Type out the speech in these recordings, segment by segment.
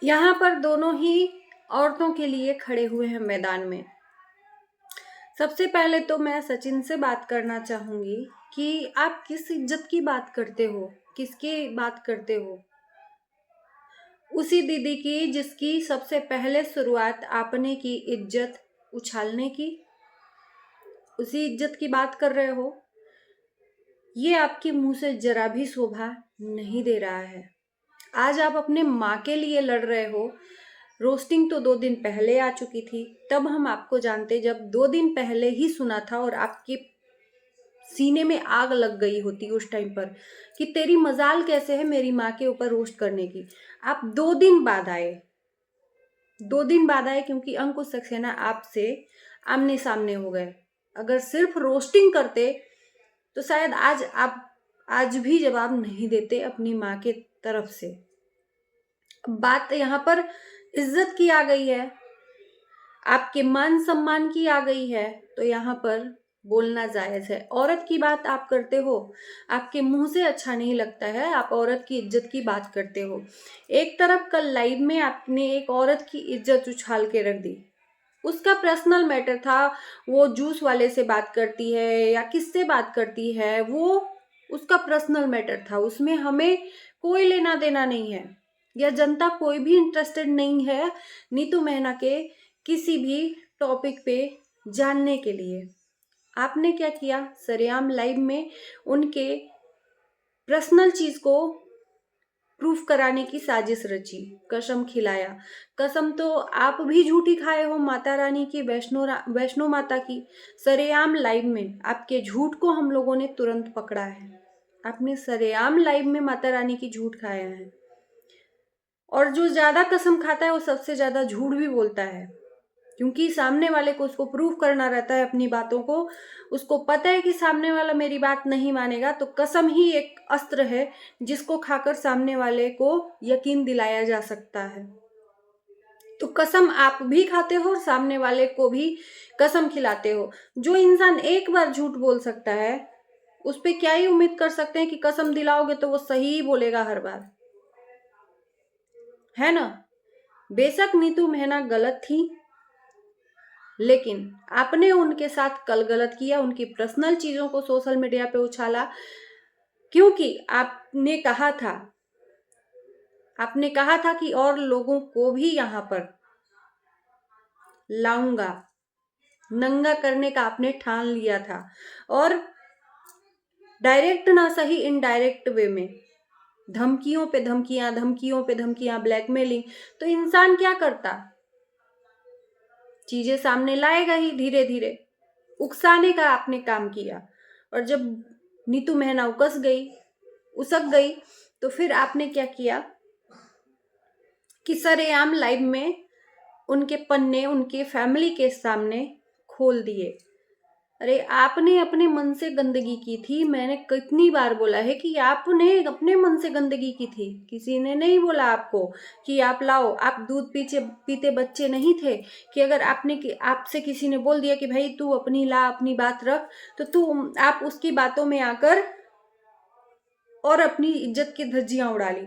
यहाँ पर दोनों ही औरतों के लिए खड़े हुए हैं मैदान में। सबसे पहले तो मैं सचिन से बात करना चाहूंगी कि आप किस इज्जत की बात करते हो, किसकी बात करते हो? उसी दीदी की जिसकी सबसे पहले शुरुआत आपने की इज्जत उछालने की, उसी इज्जत की बात कर रहे हो। ये आपके मुंह से जरा भी शोभा नहीं दे रहा है। आज आप अपने माँ के लिए लड़ रहे हो। रोस्टिंग तो 2 दिन पहले आ चुकी थी, तब हम आपको जानते जब 2 दिन पहले ही सुना था और आपके सीने में आग लग गई होती उस टाइम पर कि तेरी मजाल कैसे है मेरी माँ के ऊपर रोस्ट करने की। आप 2 दिन बाद आए, 2 दिन बाद आए क्योंकि अंकुश सक्सेना आपसे आमने सामने हो गए। अगर सिर्फ रोस्टिंग करते तो शायद आप आज भी जवाब नहीं देते अपनी माँ के तरफ से। बात यहाँ पर इज्जत की आ गई है, आपके मान सम्मान की आ गई है, तो यहाँ पर बोलना जायज है। औरत की बात आप करते हो, आपके मुंह से अच्छा नहीं लगता है, आप औरत की इज्जत की बात करते हो। एक तरफ कल लाइव में आपने एक औरत की इज्जत उछाल के रख दी, उसका पर्सनल मैटर था, वो जूस वाले से बात करती है या किससे बात करती है, वो उसका पर्सनल मैटर था, उसमें हमें कोई लेना देना नहीं है, या जनता कोई भी इंटरेस्टेड नहीं है नीतू मेहना के किसी भी टॉपिक पे जानने के लिए। आपने क्या किया, सरेआम लाइव में उनके पर्सनल चीज को प्रूफ कराने की साजिश रची, कसम खिलाया। कसम तो आप भी झूठी खाए हो माता रानी की, वैष्णो माता की। सरेआम लाइव में आपके झूठ को हम लोगों ने तुरंत पकड़ा है। आपने सरेआम लाइव में माता रानी की झूठ खाया है, और जो ज्यादा कसम खाता है वो सबसे ज्यादा झूठ भी बोलता है, क्योंकि सामने वाले को उसको प्रूफ करना रहता है अपनी बातों को। उसको पता है कि सामने वाला मेरी बात नहीं मानेगा, तो कसम ही एक अस्त्र है जिसको खाकर सामने वाले को यकीन दिलाया जा सकता है। तो कसम आप भी खाते हो और सामने वाले को भी कसम खिलाते हो। जो इंसान एक बार झूठ बोल सकता है उस पे क्या ही उम्मीद कर सकते हैं कि कसम दिलाओगे तो वो सही ही बोलेगा हर बार, है ना? बेशक नीतू मेहना गलत थी, लेकिन आपने उनके साथ कल गलत किया, उनकी पर्सनल चीजों को सोशल मीडिया पे उछाला, क्योंकि आपने कहा था कि और लोगों को भी यहां पर लाऊंगा, नंगा करने का आपने ठान लिया था। और डायरेक्ट ना सही इनडायरेक्ट वे में धमकियों पे धमकियां, धमकियों पे धमकियां, ब्लैकमेलिंग। तो इंसान क्या करता, चीजें सामने लाएगा ही, धीरे धीरे उकसाने का आपने काम किया। और जब नीतू मेहना उसक गई, तो फिर आपने क्या किया कि सरेआम लाइव में उनके पन्ने उनके फैमिली के सामने खोल दिए। अरे आपने अपने मन से गंदगी की थी, मैंने कितनी बार बोला है कि आपने अपने मन से गंदगी की थी, किसी ने नहीं बोला आपको कि आप लाओ। आप दूध पीते बच्चे नहीं थे कि अगर आपसे किसी ने बोल दिया कि भाई तू अपनी ला, अपनी बात रख, तो आप उसकी बातों में आकर और अपनी इज्जत की धज्जियां उड़ा ली।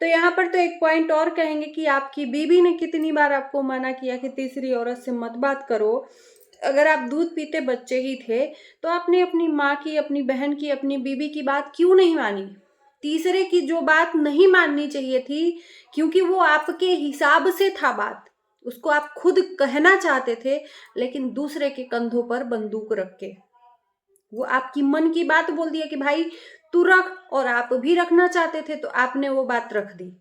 तो यहाँ पर तो एक पॉइंट और कहेंगे कि आपकी बीबी ने कितनी बार आपको मना किया कि तीसरी औरत से मत बात करो। अगर आप दूध पीते बच्चे ही थे तो आपने अपनी माँ की, अपनी बहन की, अपनी बीबी की बात क्यों नहीं मानी? तीसरे की जो बात नहीं माननी चाहिए थी, क्योंकि वो आपके हिसाब से था बात, उसको आप खुद कहना चाहते थे, लेकिन दूसरे के कंधों पर बंदूक रख के वो आपकी मन की बात बोल दिया कि भाई तू रख, और आप भी रखना चाहते थे तो आपने वो बात रख दी।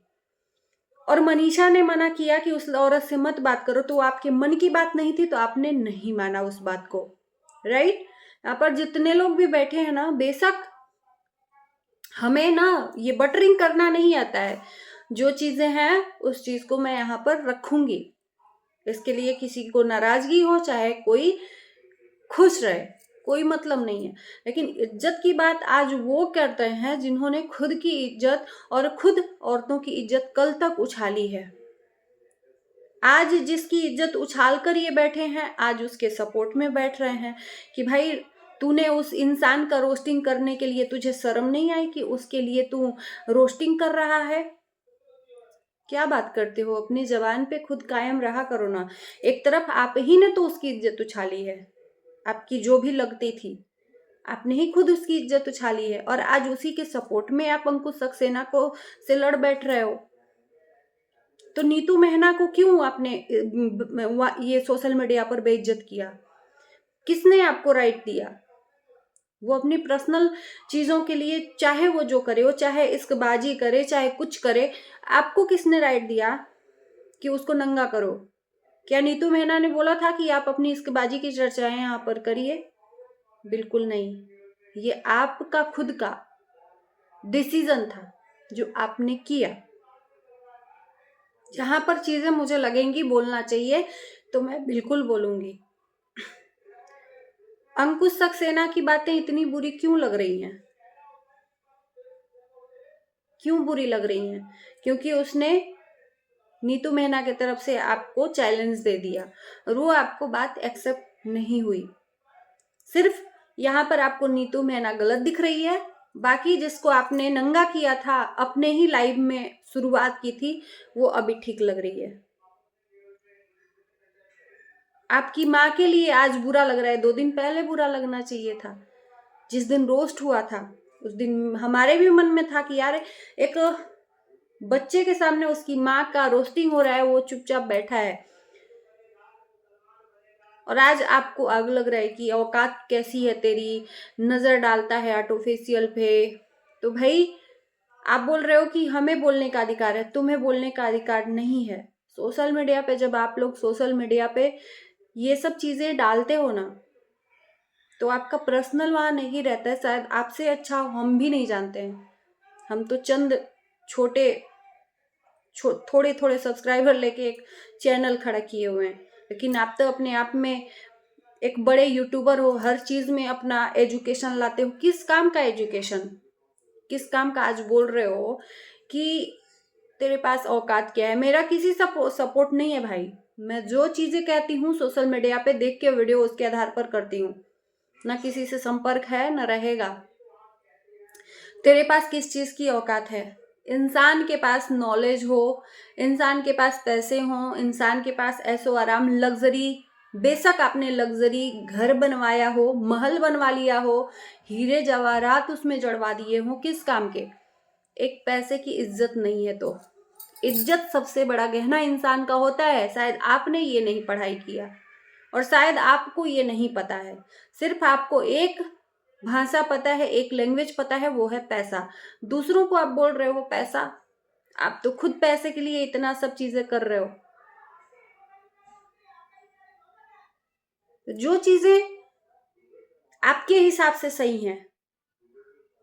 और मनीषा ने मना किया कि उस औरत से मत बात करो, तो आपके मन की बात नहीं थी तो आपने नहीं माना उस बात को, राइट? यहाँ पर जितने लोग भी बैठे हैं ना, बेशक हमें ना ये बटरिंग करना नहीं आता है, जो चीजें हैं उस चीज को मैं यहाँ पर रखूंगी। इसके लिए किसी को नाराजगी हो, चाहे कोई खुश रहे, कोई मतलब नहीं है। लेकिन इज्जत की बात आज वो करते हैं जिन्होंने खुद की इज्जत और खुद औरतों की इज्जत कल तक उछाली है। आज जिसकी इज्जत उछाल कर ये बैठे हैं, आज उसके सपोर्ट में बैठ रहे हैं कि भाई तूने उस इंसान का रोस्टिंग करने के लिए तुझे शर्म नहीं आई कि उसके लिए तू रोस्टिंग कर रहा है? क्या बात करते हो? अपनी जबान पे खुद कायम रहा करो ना। एक तरफ आप ही ने तो उसकी इज्जत उछाली है, आपकी जो भी लगती थी, आपने ही खुद उसकी इज्जत उछाली है, और आज उसी के सपोर्ट में आप अंकुश सक्सेना को से लड़ बैठ रहे हो। तो नीतू मेहना को क्यों आपने ये सोशल मीडिया पर बेइज्जत किया? किसने आपको राइट दिया? वो अपनी पर्सनल चीजों के लिए चाहे वो जो करे, वो चाहे इश्कबाजी करे, चाहे कुछ करे, आपको किसने राइट दिया कि उसको नंगा करो? क्या नीतू मेहना ने बोला था कि आप अपनी इश्कबाजी की चर्चाएं यहाँ पर करिए? बिल्कुल नहीं। ये आपका खुद का डिसीजन था जो आपने किया। जहां पर चीजें मुझे लगेंगी बोलना चाहिए तो मैं बिल्कुल बोलूंगी। अंकुश सक्सेना की बातें इतनी बुरी क्यों लग रही हैं? क्यों बुरी लग रही हैं? क्योंकि उसने नीतू मेहना की तरफ से आपको चैलेंज दे दिया और वो आपको बात एक्सेप्ट नहीं हुई। सिर्फ यहाँ पर आपको नीतू मेहना गलत दिख रही है, बाकी जिसको आपने नंगा किया था अपने ही लाइव में शुरुआत की थी, वो अभी ठीक लग रही है। आपकी माँ के लिए आज बुरा लग रहा है, 2 दिन पहले बुरा लगना चाहिए था। जिस दिन रोस्ट हुआ था उस दिन हमारे भी मन में था कि यार, एक बच्चे के सामने उसकी माँ का रोस्टिंग हो रहा है, वो चुपचाप बैठा है, और आज आपको आग लग रहा है कि औकात कैसी है तेरी, नजर डालता है आर्टिफिशियल पे। तो भाई, आप बोल रहे हो कि हमें बोलने का अधिकार है, तुम्हें बोलने का अधिकार नहीं है। सोशल मीडिया पे जब आप लोग सोशल मीडिया पे ये सब चीजें डालते हो ना, तो आपका पर्सनल वहां नहीं रहता है। शायद आपसे अच्छा हम भी नहीं जानते हैं। हम तो चंद छोटे थोड़े थोड़े सब्सक्राइबर लेके एक चैनल खड़ा किए हुए हैं, लेकिन आप तो अपने आप में एक बड़े यूट्यूबर हो, हर चीज में अपना एजुकेशन लाते हो। किस काम का एजुकेशन? किस काम का? आज बोल रहे हो कि तेरे पास औकात क्या है? मेरा किसी सपोर्ट नहीं है भाई। मैं जो चीजें कहती हूँ सोशल मीडिया पे देख के वीडियो उसके आधार पर करती हूँ, ना किसी से संपर्क है ना रहेगा। तेरे पास किस चीज की औकात है? इंसान के पास नॉलेज हो, इंसान के पास पैसे हो, इंसान के पास ऐशो आराम, लग्जरी, बेशक आपने लग्जरी घर बनवाया हो, महल बनवा लिया हो, हीरे जवाहरात उसमें जड़वा दिए हो, किस काम के? एक पैसे की इज्जत नहीं है। तो इज्जत सबसे बड़ा गहना इंसान का होता है। शायद आपने ये नहीं पढ़ाई किया और शायद आपको ये नहीं पता है। सिर्फ आपको एक भाषा पता है, एक लैंग्वेज पता है, वो है पैसा। दूसरों को आप बोल रहे हो पैसा, आप तो खुद पैसे के लिए इतना सब चीजें कर रहे हो। जो चीजें आपके हिसाब से सही हैं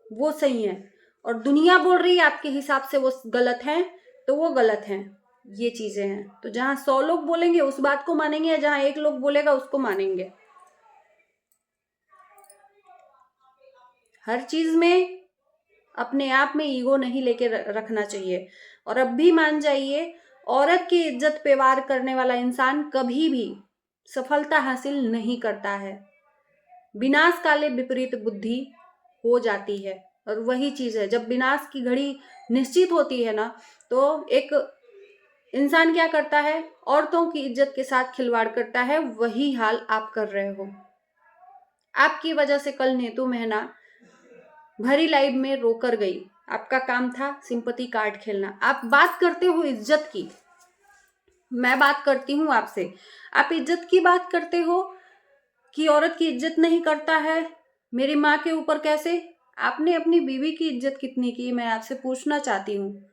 वो सही है, और दुनिया बोल रही है आपके हिसाब से वो गलत है, तो वो गलत है। ये चीजें हैं। तो जहां 100 लोग बोलेंगे उस बात को मानेंगे, या जहां 1 लोग बोलेगा उसको मानेंगे? हर चीज में अपने आप में ईगो नहीं लेके रखना चाहिए। और अब भी मान जाइए, औरत की इज्जत पे वार करने वाला इंसान कभी भी सफलता हासिल नहीं करता है। विनाश काले विपरीत बुद्धि हो जाती है। और वही चीज है, जब विनाश की घड़ी निश्चित होती है ना, तो एक इंसान क्या करता है? औरतों की इज्जत के साथ खिलवाड़ करता है। वही हाल आप कर रहे हो। आपकी वजह से कल नीतू मेहना भरी लाइव में रोकर गई। आपका काम था सिंपैथी कार्ड खेलना। आप बात करते हो इज्जत की, मैं बात करती हूँ आपसे, आप इज्जत की बात करते हो कि औरत की इज्जत नहीं करता है। मेरी माँ के ऊपर कैसे? आपने अपनी बीवी की इज्जत कितनी की? मैं आपसे पूछना चाहती हूँ,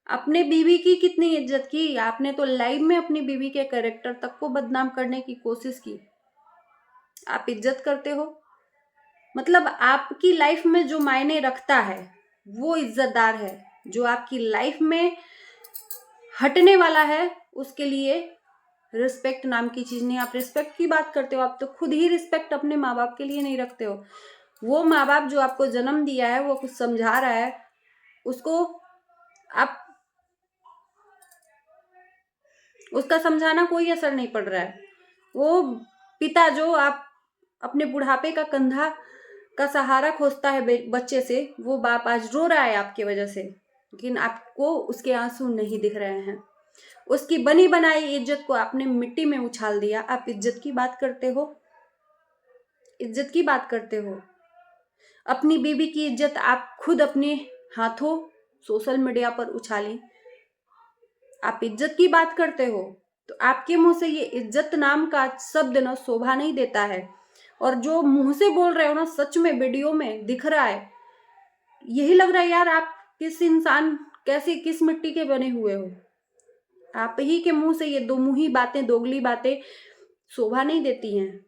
अपने बीवी की कितनी इज्जत की? आपने तो लाइव में अपनी बीवी के कैरेक्टर तक को बदनाम करने की कोशिश की। आप इज्जत करते हो? मतलब आपकी लाइफ में जो मायने रखता है वो इज्जतदार है। जो आपकी लाइफ में हटने वाला है उसके लिए रिस्पेक्ट नाम की चीज नहीं। आप रिस्पेक्ट की बात करते हो, आप तो खुद ही रिस्पेक्ट अपने माँ बाप के लिए नहीं रखते हो। वो माँ बाप जो आपको जन्म दिया है, वो कुछ समझा रहा है, उसको आप, उसका समझाना कोई असर नहीं पड़ रहा है। वो पिता जो आप अपने बुढ़ापे का कंधा का सहारा खोजता है बच्चे से, वो बाप आज रो रहा है आपकी वजह से। लेकिन आपको उसके आंसू नहीं दिख रहे हैं। उसकी बनी बनाई इज्जत को आपने मिट्टी में उछाल दिया। आप इज्जत की बात करते हो? इज्जत की बात करते हो? अपनी बीवी की इज्जत आप खुद अपने हाथों सोशल मीडिया पर उछाली। आप इज्जत की बात करते हो? तो आपके मुंह से ये इज्जत नाम का शब्द ना शोभा नहीं देता है। और जो मुंह से बोल रहे हो ना, सच में वीडियो में दिख रहा है, यही लग रहा है यार आप किस इंसान, कैसे, किस मिट्टी के बने हुए हो। आप ही के मुंह से ये दो मुंही बातें, दोगली बातें शोभा नहीं देती हैं।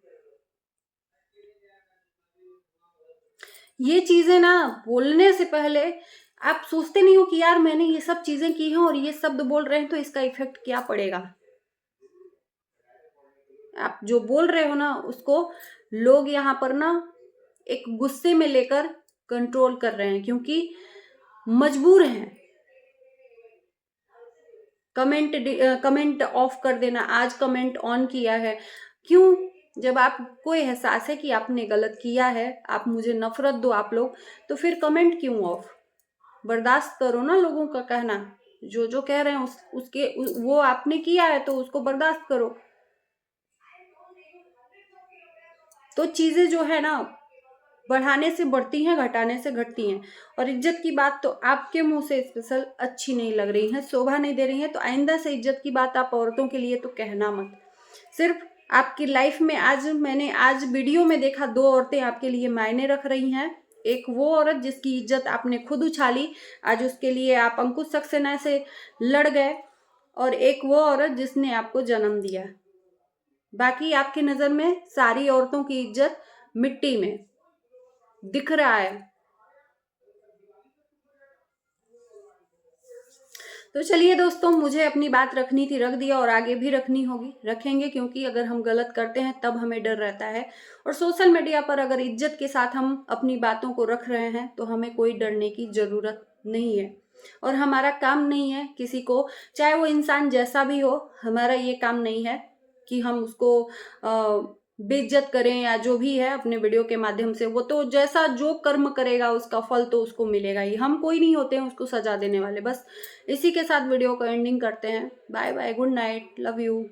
ये चीजें ना बोलने से पहले आप सोचते नहीं हो कि यार मैंने ये सब चीजें की हैं और ये शब्द बोल रहे हैं तो इसका इफेक्ट क्या पड़ेगा। आप जो बोल रहे हो ना उसको लोग यहाँ पर ना एक गुस्से में लेकर कंट्रोल कर रहे हैं, क्योंकि मजबूर हैं। कमेंट ऑफ कर देना, आज कमेंट ऑन किया है क्यों? जब आपको एहसास है कि आपने गलत किया है, आप मुझे नफरत दो आप लोग, तो फिर कमेंट क्यों ऑफ? बर्दाश्त करो ना लोगों का कहना, जो जो कह रहे हैं वो आपने किया है तो उसको बर्दाश्त करो। तो चीजें जो है ना बढ़ाने से बढ़ती हैं, घटाने से घटती हैं। और इज्जत की बात तो आपके मुंह से स्पेशल अच्छी नहीं लग रही है, शोभा नहीं दे रही है। तो आइंदा से इज्जत की बात आप औरतों के लिए तो कहना मत। सिर्फ आपकी लाइफ में आज वीडियो में देखा, दो औरतें आपके लिए मायने रख रही हैं। एक वो औरत जिसकी इज्जत आपने खुद उछाली, आज उसके लिए आप अंकुश सक्सेना से लड़ गए, और एक वो औरत जिसने आपको जन्म दिया। बाकी आपकी नजर में सारी औरतों की इज्जत मिट्टी में दिख रहा है। तो चलिए दोस्तों, मुझे अपनी बात रखनी थी, रख दिया, और आगे भी रखनी होगी, रखेंगे, क्योंकि अगर हम गलत करते हैं तब हमें डर रहता है। और सोशल मीडिया पर अगर इज्जत के साथ हम अपनी बातों को रख रहे हैं तो हमें कोई डरने की जरूरत नहीं है। और हमारा काम नहीं है किसी को, चाहे वो इंसान जैसा भी हो, हमारा ये काम नहीं है कि हम उसको बेइज्जत करें या जो भी है अपने वीडियो के माध्यम से। वो तो जैसा जो कर्म करेगा उसका फल तो उसको मिलेगा ही। हम कोई नहीं होते हैं उसको सजा देने वाले। बस इसी के साथ वीडियो को एंडिंग करते हैं। Bye bye, good night, love you.